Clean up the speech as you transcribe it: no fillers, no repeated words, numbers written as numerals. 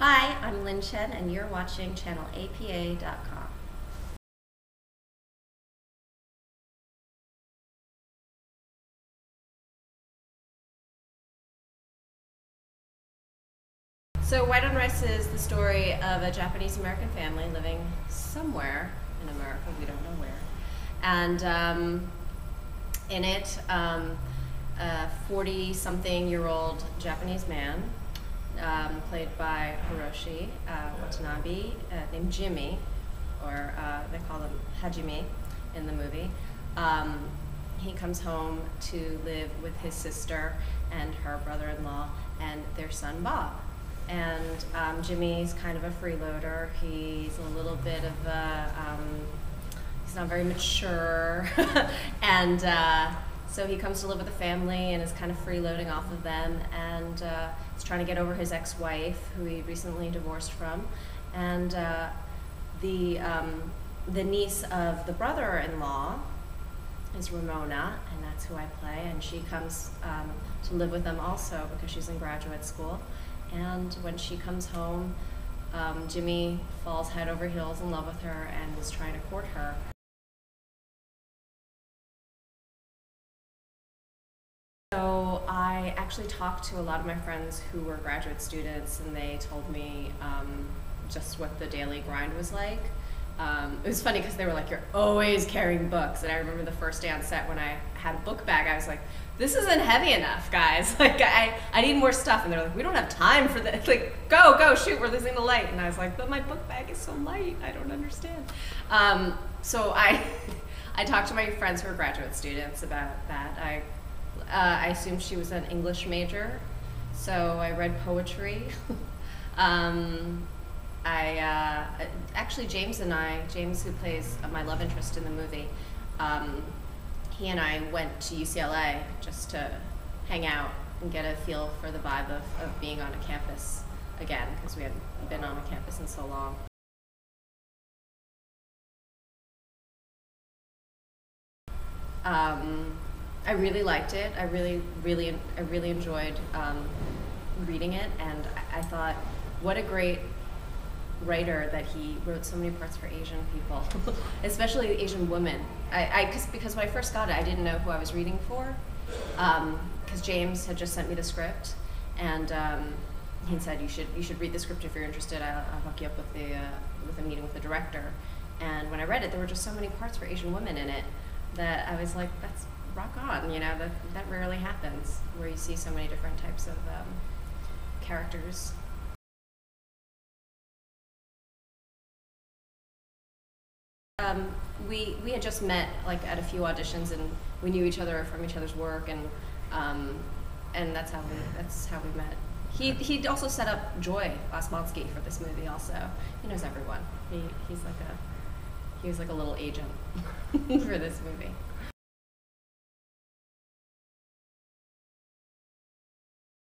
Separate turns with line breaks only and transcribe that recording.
Hi, I'm Lynn Chen, and you're watching channel APA.com. So White on Rice is the story of a Japanese-American family living somewhere in America, we don't know where. And in it, a 40-something-year-old Japanese man, played by Hiroshi Watanabe, named Jimmy, or they call him Hajime in the movie. He comes home to live with his sister and her brother-in-law and their son Bob. And Jimmy's kind of a freeloader. He's a little bit of a, he's not very mature. And so he comes to live with the family and is kind of freeloading off of them, and he's trying to get over his ex-wife, who he recently divorced from. And the niece of the brother-in-law is Ramona, and that's who I play, and she comes to live with them also because she's in graduate school. And when she comes home, Jimmy falls head over heels in love with her and is trying to court her. So I actually talked to a lot of my friends who were graduate students, and they told me just what the daily grind was like. It was funny because they were like, "You're always carrying books," and I remember the first day on set when I had a book bag, I was like, "This isn't heavy enough, guys. Like, I need more stuff." And they're like, "We don't have time for this. Like, go, shoot, we're losing the light." And I was like, "But my book bag is so light. I don't understand." So I talked to my friends who are graduate students about that. I assumed she was an English major, so I read poetry. Actually, James, who plays my love interest in the movie, he and I went to UCLA just to hang out and get a feel for the vibe of being on a campus again, because we hadn't been on a campus in so long. I really liked it. I really enjoyed reading it, and I thought, what a great writer that he wrote so many parts for Asian people, especially Asian women. Because when I first got it, I didn't know who I was reading for, because James had just sent me the script, and he said, you should read the script if you're interested. I'll hook you up with a meeting with the director. And when I read it, there were just so many parts for Asian women in it that I was like, that's rock on, you know, that rarely happens, where you see so many different types of characters. We had just met like at a few auditions, and we knew each other from each other's work, and that's how we met. He also set up Joy Osmonsky for this movie. Also, he knows everyone. He was like a little agent for this movie.